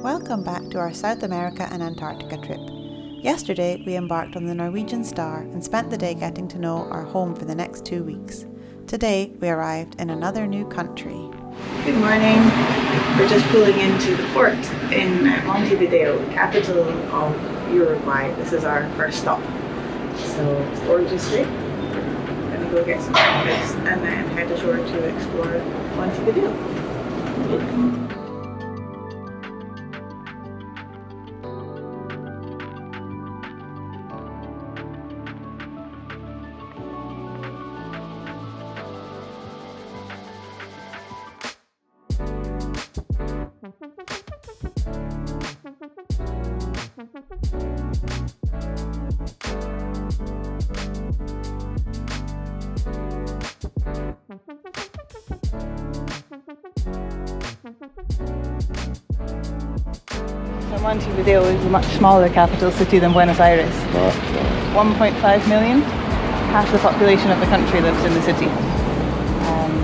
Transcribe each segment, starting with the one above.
Welcome back to our South America and Antarctica trip. Yesterday we embarked on the Norwegian Star and spent the day getting to know our home for the next 2 weeks. Today we arrived in another new country. Good morning. We're just pulling into the port in Montevideo, the capital of Uruguay. This is our first stop. So it's gorgeous day. We're gonna go get some breakfast and then head ashore to explore Montevideo. Montevideo is a much smaller capital city than Buenos Aires. 1.5 million, half the population of the country lives in the city.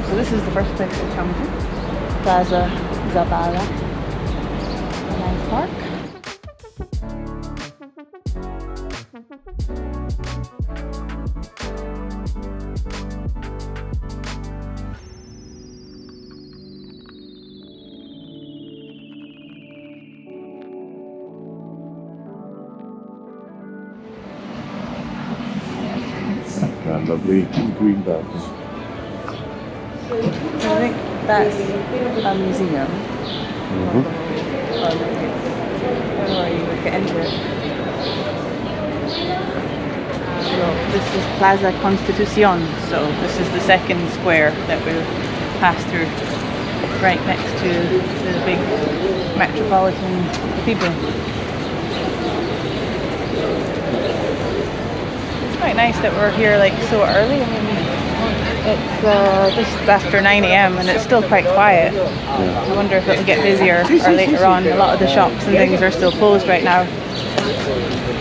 So this is the first place we come to, Palacio Salvo, a nice park. Lovely green belts. I think that's a museum. Or you would get into it. This is Plaza Constitucion, so this is the second square that we'll pass through, right next to the big metropolitan cathedral. It's quite nice that we're here like so early. I mean, it's just after 9 a.m. and it's still quite quiet. I wonder if it'll get busier or later on. A lot of the shops and things are still closed right now.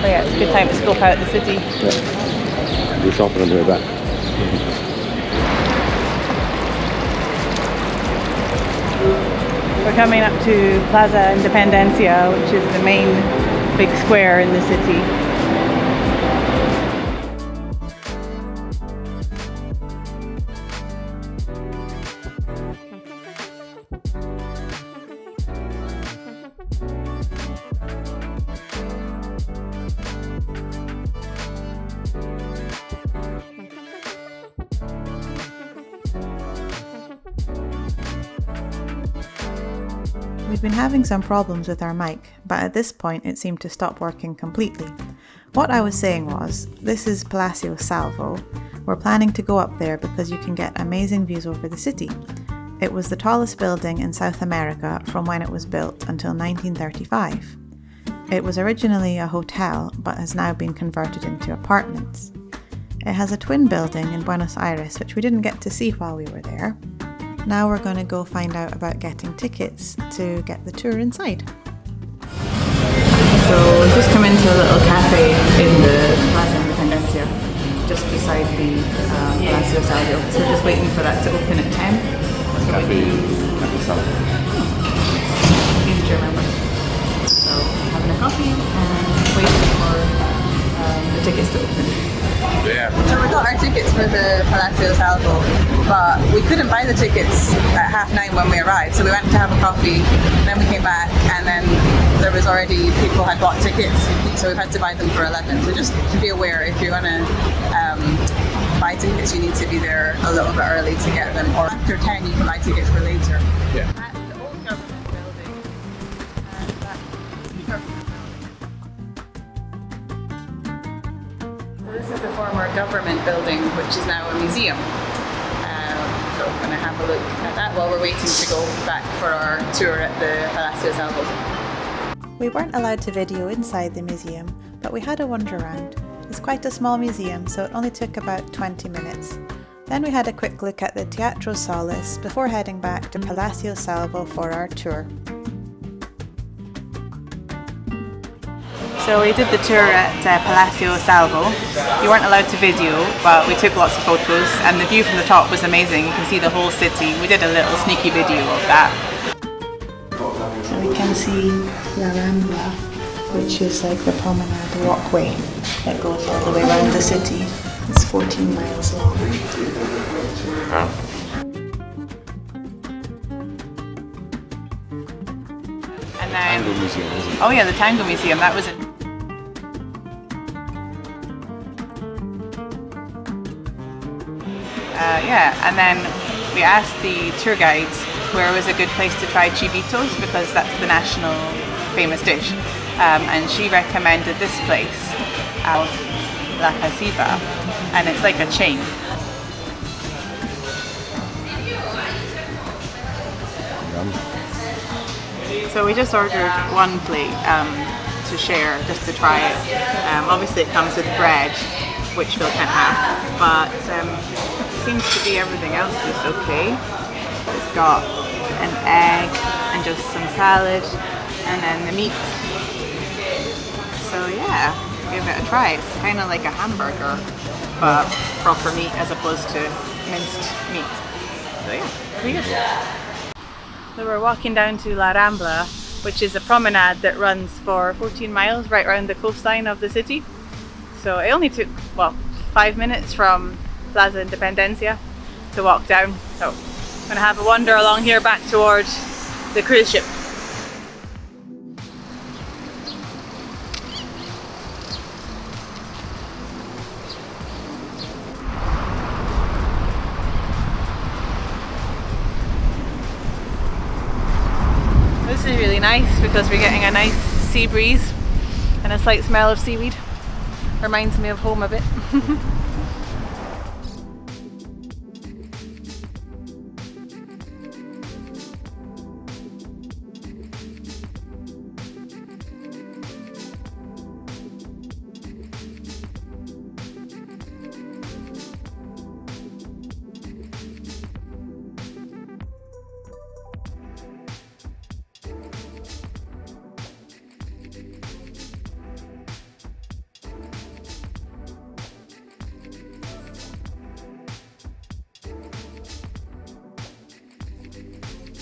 But yeah, it's a good time to scope out the city. Yeah. We're shopping on the way back. We're coming up to Plaza Independencia, which is the main big square in the city. We'd been having some problems with our mic, but at this point it seemed to stop working completely. What I was saying was, this is Palacio Salvo. We're planning to go up there because you can get amazing views over the city. It was the tallest building in South America from when it was built until 1935. It was originally a hotel, but has now been converted into apartments. It has a twin building in Buenos Aires, which we didn't get to see while we were there. Now we're going to go find out about getting tickets to get the tour inside. So we've just come into a little cafe in the Plaza Independencia, just beside the Palacio Salvo. So we're just waiting for that to open at 10. Cafe Salvo. Easy to remember. So having a coffee and waiting for the tickets to open. Yeah. So we got our tickets for the Palacio Salvo, but we couldn't buy the tickets at 9:30 when we arrived. So we went to have a coffee, then we came back, and then there was already people had bought tickets, so we had to buy them for 11. So just to be aware, if you're gonna buy tickets, you need to be there a little bit early to get them, or after 10 you can buy tickets for later. Yeah. That's the old government building, and that's the government building. This is the former government building, which is now a museum. So we're going to have a look at that while we're waiting to go back for our tour at the Palacio Salvo. We weren't allowed to video inside the museum, but we had a wander around. It's quite a small museum, so it only took about 20 minutes. Then we had a quick look at the Teatro Solis before heading back to Palacio Salvo for our tour. So we did the tour at Palacio Salvo. You weren't allowed to video, but we took lots of photos and the view from the top was amazing. You can see the whole city. We did a little sneaky video of that. So we can can see La Rambla, which is like the promenade walkway that goes all the way around the city. It's 14 miles long. And then, Tango Museum, isn't it? oh yeah, the Tango Museum, that was it. Yeah, and then we asked the tour guides where was a good place to try chivitos because that's the national famous dish. And she recommended this place, La Pasiva, and it's like a chain. So we just ordered one plate to share, just to try it. Obviously it comes with bread, which Phil can't have, but seems to be everything else is okay. It's got an egg and just some salad and then the meat. So yeah, give it a try. It's kind of like a hamburger, but proper meat as opposed to minced meat. So yeah, pretty good. So we're walking down to La Rambla, which is a promenade that runs for 14 miles right around the coastline of the city. So it only took, well, 5 minutes from Plaza Independencia to walk down. So I'm gonna have a wander along here back towards the cruise ship. This is really nice because we're getting a nice sea breeze and a slight smell of seaweed. Reminds me of home a bit.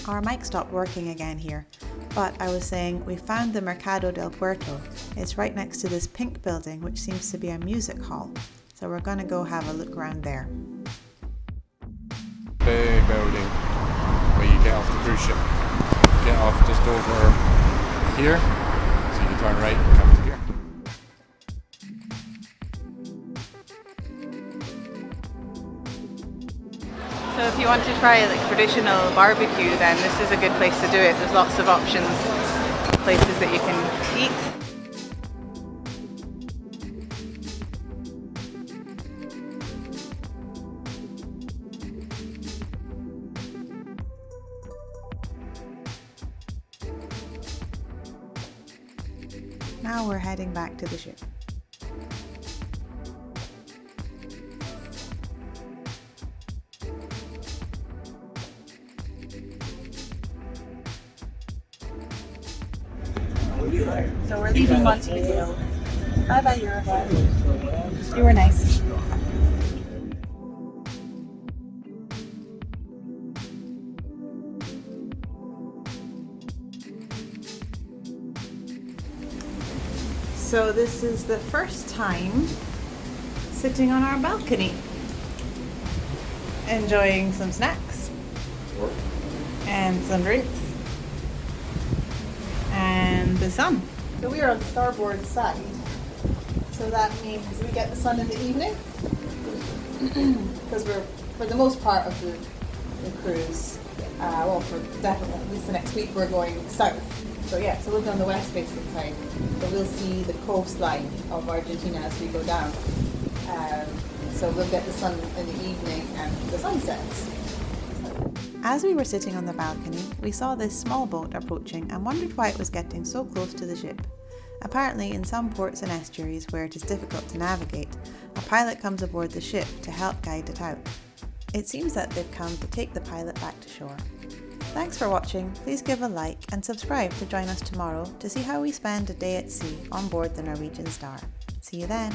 Our mic stopped working again here, but I was saying we found the Mercado del Puerto. It's right next to this pink building, which seems to be a music hall. So we're going to go have a look around there. Big building where you get off the cruise ship. Get off just over here, so you can turn right and come to here. So if you want to try like traditional barbecue, then this is a good place to do it. There's lots of options, places that you can eat. Now we're heading back to the ship. So we're leaving Montevideo. Bye bye Uruguay. You were nice. So this is the first time sitting on our balcony, enjoying some snacks and some drinks and the sun. So we are on the starboard side, so that means we get the sun in the evening because we're, for the most part of the cruise, well, for definitely at least the next week, we're going south. So yeah, so we'll be on the west facing side, so we'll see the coastline of Argentina as we go down. So we'll get the sun in the evening and the sunsets. As we were sitting on the balcony, we saw this small boat approaching and wondered why it was getting so close to the ship. Apparently, in some ports and estuaries where it is difficult to navigate, a pilot comes aboard the ship to help guide it out. It seems that they've come to take the pilot back to shore. Thanks for watching. Please give a like and subscribe to join us tomorrow to see how we spend a day at sea on board the Norwegian Star. See you then!